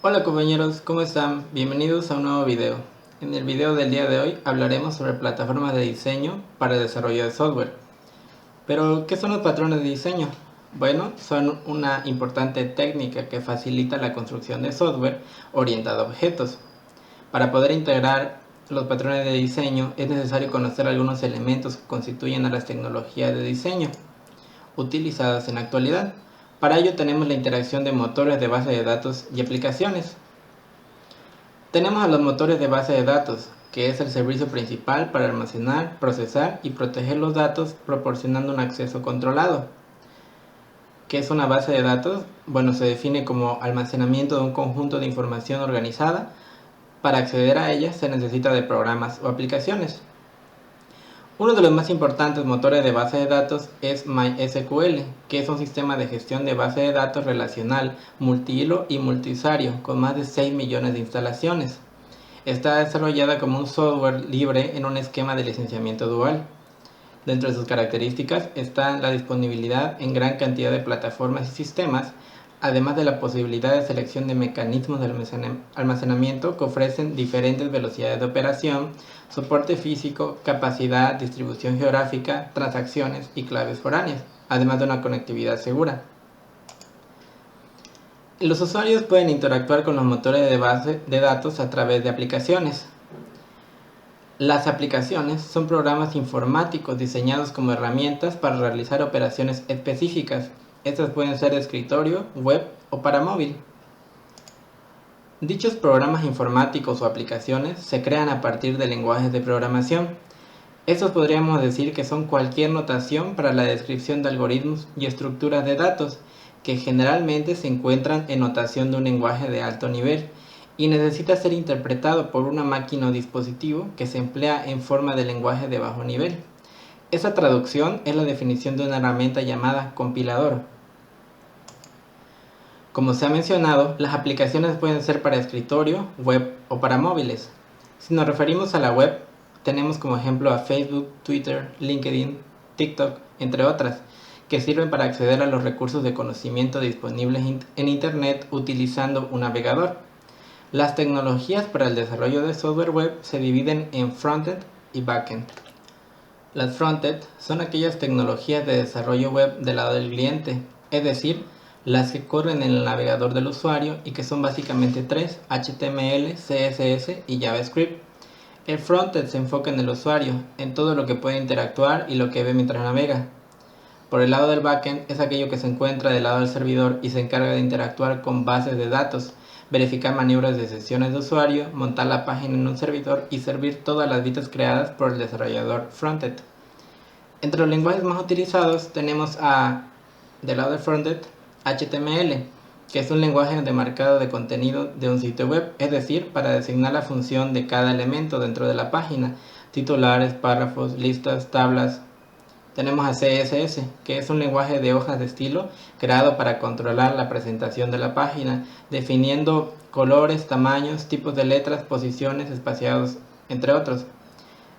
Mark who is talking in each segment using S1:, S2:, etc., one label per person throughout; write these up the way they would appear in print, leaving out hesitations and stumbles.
S1: Hola compañeros, ¿cómo están? Bienvenidos a un nuevo video. En el video del día de hoy hablaremos sobre plataformas de diseño para el desarrollo de software. Pero, ¿qué son los patrones de diseño? Bueno, son una importante técnica que facilita la construcción de software orientado a objetos. Para poder integrar los patrones de diseño es necesario conocer algunos elementos que constituyen a las tecnologías de diseño utilizadas en la actualidad. Para ello tenemos la interacción de motores de base de datos y aplicaciones. Tenemos a los motores de base de datos, que es el servicio principal para almacenar, procesar y proteger los datos proporcionando un acceso controlado. ¿Qué es una base de datos? Bueno, se define como almacenamiento de un conjunto de información organizada. Para acceder a ella se necesita de programas o aplicaciones. Uno de los más importantes motores de base de datos es MySQL, que es un sistema de gestión de base de datos relacional, multihilo y multiusuario, con más de 6 millones de instalaciones. Está desarrollada como un software libre en un esquema de licenciamiento dual. Dentro de sus características está la disponibilidad en gran cantidad de plataformas y sistemas, además de la posibilidad de selección de mecanismos de almacenamiento que ofrecen diferentes velocidades de operación, soporte físico, capacidad, distribución geográfica, transacciones y claves foráneas, además de una conectividad segura. Los usuarios pueden interactuar con los motores de base de datos a través de aplicaciones. Las aplicaciones son programas informáticos diseñados como herramientas para realizar operaciones específicas. Estas pueden ser de escritorio, web o para móvil. Dichos programas informáticos o aplicaciones se crean a partir de lenguajes de programación. Estos podríamos decir que son cualquier notación para la descripción de algoritmos y estructuras de datos, que generalmente se encuentran en notación de un lenguaje de alto nivel y necesita ser interpretado por una máquina o dispositivo que se emplea en forma de lenguaje de bajo nivel. Esa traducción es la definición de una herramienta llamada compilador. Como se ha mencionado, las aplicaciones pueden ser para escritorio, web o para móviles. Si nos referimos a la web, tenemos como ejemplo a Facebook, Twitter, LinkedIn, TikTok, entre otras, que sirven para acceder a los recursos de conocimiento disponibles en Internet utilizando un navegador. Las tecnologías para el desarrollo de software web se dividen en frontend y backend. Las frontend son aquellas tecnologías de desarrollo web del lado del cliente, es decir, las que corren en el navegador del usuario y que son básicamente tres: HTML, CSS y JavaScript. El frontend se enfoca en el usuario, en todo lo que puede interactuar y lo que ve mientras navega. Por el lado del backend es aquello que se encuentra del lado del servidor y se encarga de interactuar con bases de datos, verificar maniobras de sesiones de usuario, montar la página en un servidor y servir todas las vistas creadas por el desarrollador frontend. Entre los lenguajes más utilizados tenemos del lado del frontend, HTML, que es un lenguaje de marcado de contenido de un sitio web, es decir, para designar la función de cada elemento dentro de la página, titulares, párrafos, listas, tablas. Tenemos a CSS, que es un lenguaje de hojas de estilo creado para controlar la presentación de la página, definiendo colores, tamaños, tipos de letras, posiciones, espaciados, entre otros.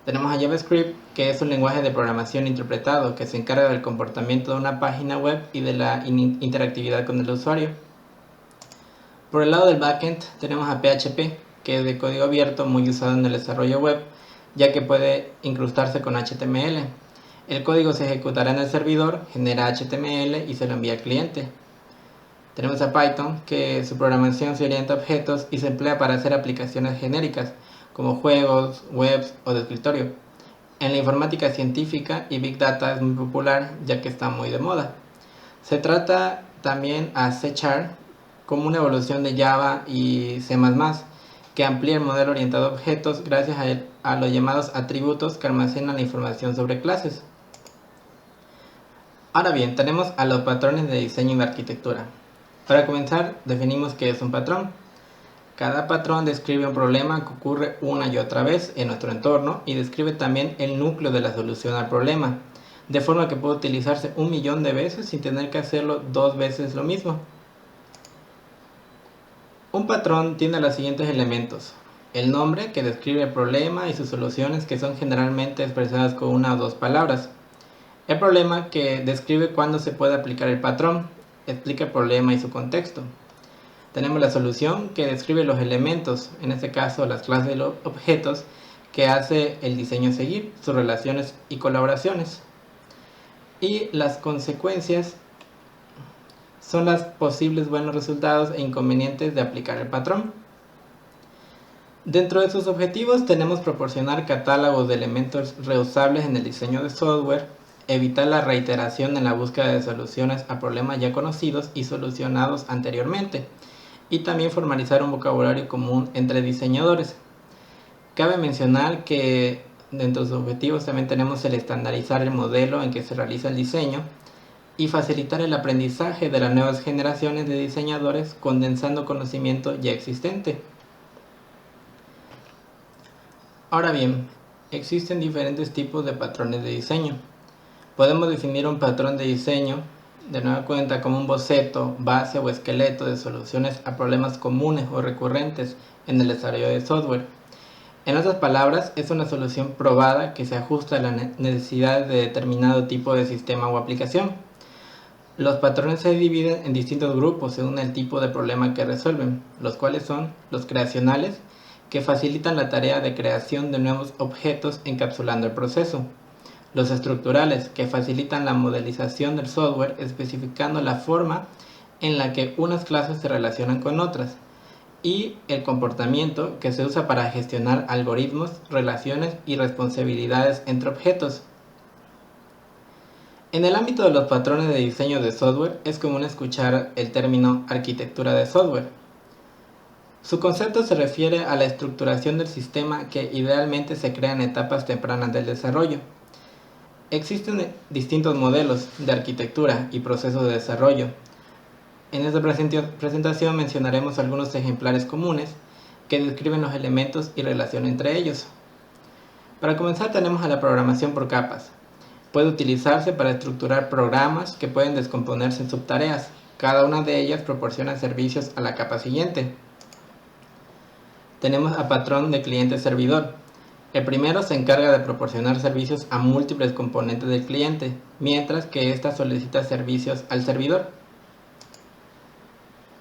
S1: Tenemos a JavaScript, que es un lenguaje de programación interpretado que se encarga del comportamiento de una página web y de la interactividad con el usuario. Por el lado del backend tenemos a PHP, que es de código abierto muy usado en el desarrollo web, ya que puede incrustarse con HTML. El código se ejecutará en el servidor, genera HTML y se lo envía al cliente. Tenemos a Python, que su programación se orienta a objetos y se emplea para hacer aplicaciones genéricas, como juegos, webs o de escritorio. En la informática científica y Big Data es muy popular, ya que está muy de moda. Se trata también a C# como una evolución de Java y C++, que amplía el modelo orientado a objetos gracias a los llamados atributos que almacenan la información sobre clases. Ahora bien, tenemos a los patrones de diseño y de arquitectura. Para comenzar, definimos qué es un patrón. Cada patrón describe un problema que ocurre una y otra vez en nuestro entorno y describe también el núcleo de la solución al problema, de forma que puede utilizarse 1.000.000 de veces sin tener que hacerlo 2 veces lo mismo. Un patrón tiene los siguientes elementos: el nombre, que describe el problema y sus soluciones, que son generalmente expresadas con una o dos palabras. El problema, que describe cuándo se puede aplicar el patrón, explica el problema y su contexto. Tenemos la solución que describe los elementos, en este caso las clases y los objetos, que hace el diseño seguir, sus relaciones y colaboraciones. Y las consecuencias son los posibles buenos resultados e inconvenientes de aplicar el patrón. Dentro de sus objetivos tenemos proporcionar catálogos de elementos reusables en el diseño de software, evitar la reiteración en la búsqueda de soluciones a problemas ya conocidos y solucionados anteriormente, y también formalizar un vocabulario común entre diseñadores. Cabe mencionar que dentro de sus objetivos también tenemos el estandarizar el modelo en que se realiza el diseño y facilitar el aprendizaje de las nuevas generaciones de diseñadores condensando conocimiento ya existente. Ahora bien, existen diferentes tipos de patrones de diseño. Podemos definir un patrón de diseño de nueva cuenta como un boceto, base o esqueleto de soluciones a problemas comunes o recurrentes en el desarrollo de software. En otras palabras, es una solución probada que se ajusta a las necesidades de determinado tipo de sistema o aplicación. Los patrones se dividen en distintos grupos según el tipo de problema que resuelven, los cuales son los creacionales, que facilitan la tarea de creación de nuevos objetos encapsulando el proceso; los estructurales, que facilitan la modelización del software especificando la forma en la que unas clases se relacionan con otras; y el comportamiento, que se usa para gestionar algoritmos, relaciones y responsabilidades entre objetos. En el ámbito de los patrones de diseño de software es común escuchar el término arquitectura de software. Su concepto se refiere a la estructuración del sistema que idealmente se crea en etapas tempranas del desarrollo. Existen distintos modelos de arquitectura y procesos de desarrollo. En esta presentación mencionaremos algunos ejemplares comunes que describen los elementos y relación entre ellos. Para comenzar tenemos a la programación por capas. Puede utilizarse para estructurar programas que pueden descomponerse en subtareas. Cada una de ellas proporciona servicios a la capa siguiente. Tenemos a patrón de cliente-servidor. El primero se encarga de proporcionar servicios a múltiples componentes del cliente, mientras que ésta solicita servicios al servidor.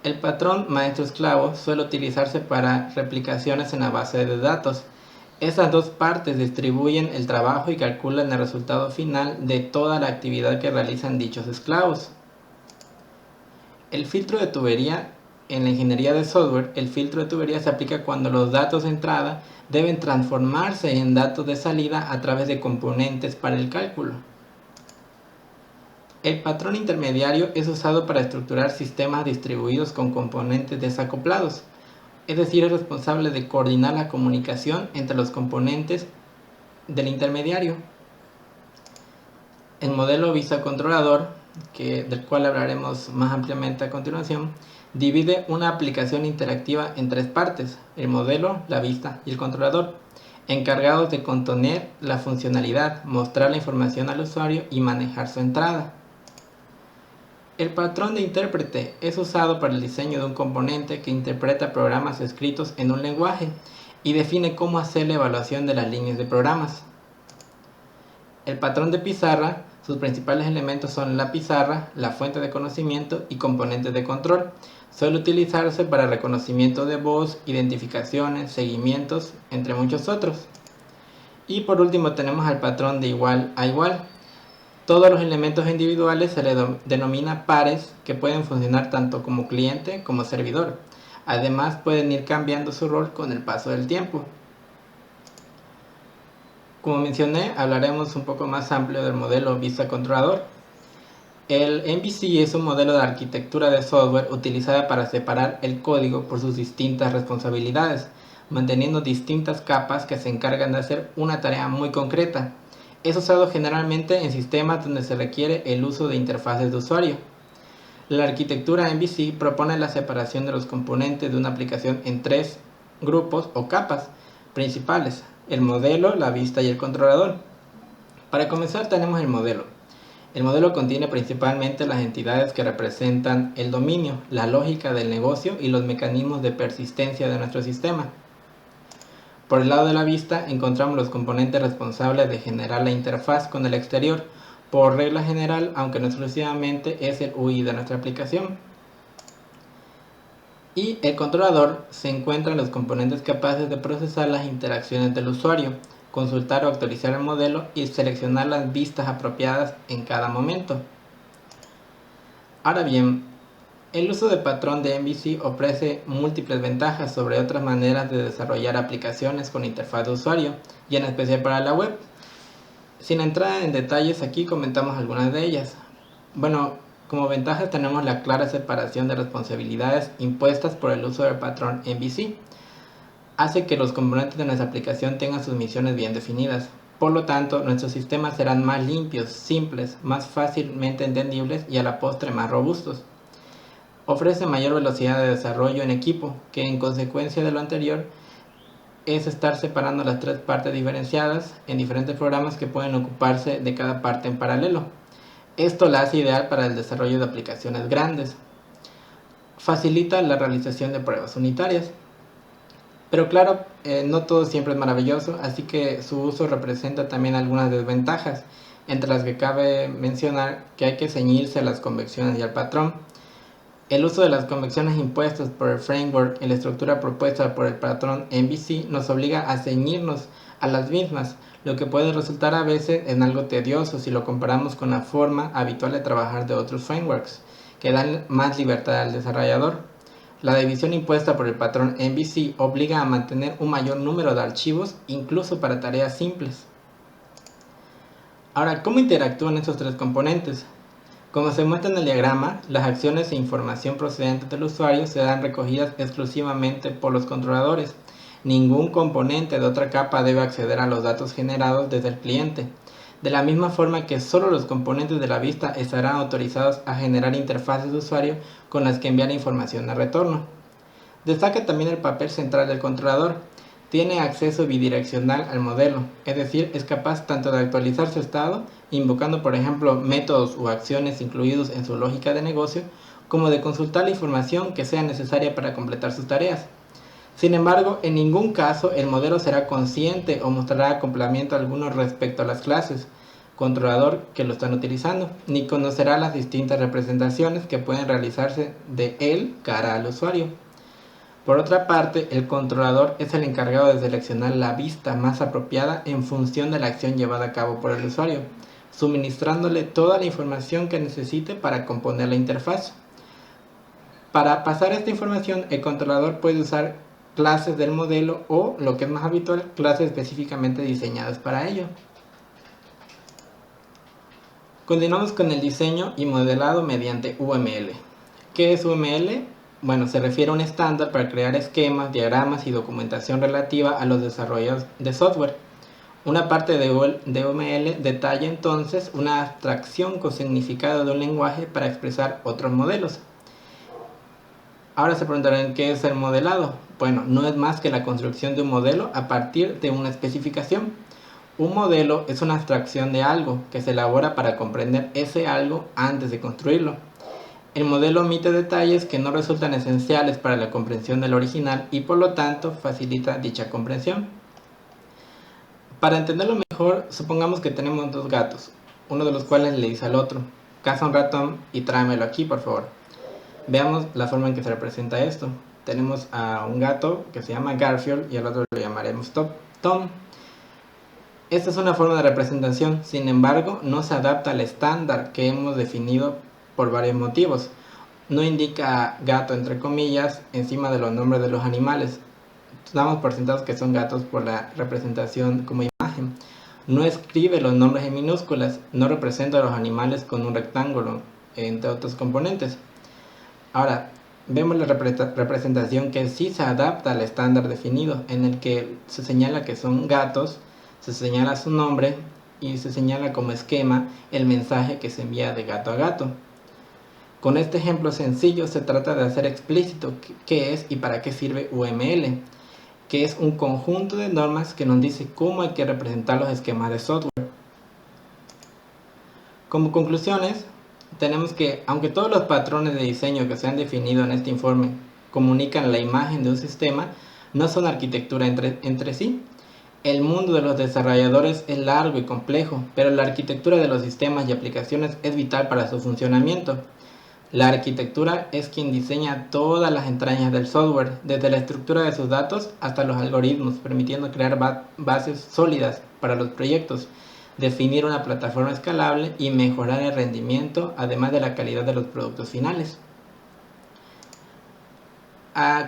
S1: El patrón maestro-esclavo suele utilizarse para replicaciones en la base de datos. Estas dos partes distribuyen el trabajo y calculan el resultado final de toda la actividad que realizan dichos esclavos. El filtro de tubería. En la ingeniería de software, el filtro de tubería se aplica cuando los datos de entrada deben transformarse en datos de salida a través de componentes para el cálculo. El patrón intermediario es usado para estructurar sistemas distribuidos con componentes desacoplados, es decir, es responsable de coordinar la comunicación entre los componentes del intermediario. El modelo vista controlador, del cual hablaremos más ampliamente a continuación, divide una aplicación interactiva en tres partes: el modelo, la vista y el controlador, encargados de contener la funcionalidad, mostrar la información al usuario y manejar su entrada. El patrón de intérprete es usado para el diseño de un componente que interpreta programas escritos en un lenguaje y define cómo hacer la evaluación de las líneas de programas. El patrón de pizarra, sus principales elementos son la pizarra, la fuente de conocimiento y componentes de control. Suele utilizarse para reconocimiento de voz, identificaciones, seguimientos, entre muchos otros. Y por último tenemos al patrón de igual a igual. Todos los elementos individuales se les denomina pares, que pueden funcionar tanto como cliente como servidor. Además pueden ir cambiando su rol con el paso del tiempo. Como mencioné, hablaremos un poco más amplio del modelo vista controlador. El MVC es un modelo de arquitectura de software utilizada para separar el código por sus distintas responsabilidades, manteniendo distintas capas que se encargan de hacer una tarea muy concreta. Es usado generalmente en sistemas donde se requiere el uso de interfaces de usuario. La arquitectura MVC propone la separación de los componentes de una aplicación en tres grupos o capas principales: el modelo, la vista y el controlador. Para comenzar tenemos el modelo. El modelo contiene principalmente las entidades que representan el dominio, la lógica del negocio y los mecanismos de persistencia de nuestro sistema. Por el lado de la vista encontramos los componentes responsables de generar la interfaz con el exterior, por regla general, aunque no exclusivamente, es el UI de nuestra aplicación. Y el controlador se encuentra en los componentes capaces de procesar las interacciones del usuario, consultar o actualizar el modelo y seleccionar las vistas apropiadas en cada momento. Ahora bien, el uso de patrón de MVC ofrece múltiples ventajas sobre otras maneras de desarrollar aplicaciones con interfaz de usuario, y en especial para la web. Sin entrar en detalles, aquí comentamos algunas de ellas. Bueno, como ventajas tenemos la clara separación de responsabilidades impuestas por el uso del patrón MVC. Hace que los componentes de nuestra aplicación tengan sus misiones bien definidas. Por lo tanto, nuestros sistemas serán más limpios, simples, más fácilmente entendibles y a la postre más robustos. Ofrece mayor velocidad de desarrollo en equipo, que en consecuencia de lo anterior es estar separando las tres partes diferenciadas en diferentes programas que pueden ocuparse de cada parte en paralelo. Esto la hace ideal para el desarrollo de aplicaciones grandes. Facilita la realización de pruebas unitarias. Pero claro, no todo siempre es maravilloso, así que su uso representa también algunas desventajas, entre las que cabe mencionar que hay que ceñirse a las convenciones y al patrón. El uso de las convenciones impuestas por el framework y la estructura propuesta por el patrón MVC nos obliga a ceñirnos a las mismas, lo que puede resultar a veces en algo tedioso si lo comparamos con la forma habitual de trabajar de otros frameworks, que dan más libertad al desarrollador. La división impuesta por el patrón MVC obliga a mantener un mayor número de archivos, incluso para tareas simples. Ahora, ¿cómo interactúan estos tres componentes? Como se muestra en el diagrama, las acciones e información procedentes del usuario serán recogidas exclusivamente por los controladores. Ningún componente de otra capa debe acceder a los datos generados desde el cliente. De la misma forma que solo los componentes de la vista estarán autorizados a generar interfaces de usuario con las que enviar información de retorno. Destaca también el papel central del controlador. Tiene acceso bidireccional al modelo, es decir, es capaz tanto de actualizar su estado, invocando por ejemplo métodos u acciones incluidos en su lógica de negocio, como de consultar la información que sea necesaria para completar sus tareas. Sin embargo, en ningún caso el modelo será consciente o mostrará acoplamiento alguno respecto a las clases controlador que lo están utilizando, ni conocerá las distintas representaciones que pueden realizarse de él cara al usuario. Por otra parte, el controlador es el encargado de seleccionar la vista más apropiada en función de la acción llevada a cabo por el usuario, suministrándole toda la información que necesite para componer la interfaz. Para pasar esta información, el controlador puede usar clases del modelo o, lo que es más habitual, clases específicamente diseñadas para ello. Continuamos con el diseño y modelado mediante UML. ¿Qué es UML? Bueno, se refiere a un estándar para crear esquemas, diagramas y documentación relativa a los desarrollos de software. Una parte de UML detalla entonces una abstracción con significado de un lenguaje para expresar otros modelos. Ahora se preguntarán qué es el modelado. Bueno, no es más que la construcción de un modelo a partir de una especificación. Un modelo es una abstracción de algo que se elabora para comprender ese algo antes de construirlo. El modelo omite detalles que no resultan esenciales para la comprensión del original y por lo tanto facilita dicha comprensión. Para entenderlo mejor, supongamos que tenemos dos gatos, uno de los cuales le dice al otro: caza un ratón y tráemelo aquí, por favor. Veamos la forma en que se representa esto. Tenemos a un gato que se llama Garfield y al otro lo llamaremos Tom. Esta es una forma de representación, sin embargo, no se adapta al estándar que hemos definido por varios motivos. No indica gato entre comillas encima de los nombres de los animales. Damos por sentados que son gatos por la representación como imagen. No escribe los nombres en minúsculas, no representa a los animales con un rectángulo, entre otros componentes. Ahora, vemos la representación que sí se adapta al estándar definido, en el que se señala que son gatos, se señala su nombre y se señala como esquema el mensaje que se envía de gato a gato. Con este ejemplo sencillo se trata de hacer explícito qué es y para qué sirve UML, que es un conjunto de normas que nos dice cómo hay que representar los esquemas de software. Como conclusiones, tenemos que, aunque todos los patrones de diseño que se han definido en este informe comunican la imagen de un sistema, no son arquitectura entre sí. El mundo de los desarrolladores es largo y complejo, pero la arquitectura de los sistemas y aplicaciones es vital para su funcionamiento. La arquitectura es quien diseña todas las entrañas del software, desde la estructura de sus datos hasta los algoritmos, permitiendo crear bases sólidas para los proyectos, definir una plataforma escalable y mejorar el rendimiento, además de la calidad de los productos finales.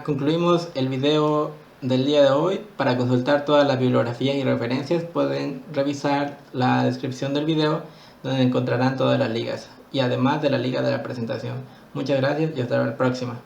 S1: Concluimos el video del día de hoy. Para consultar todas las bibliografías y referencias pueden revisar la descripción del video, donde encontrarán todas las ligas y además de la liga de la presentación. Muchas gracias y hasta la próxima.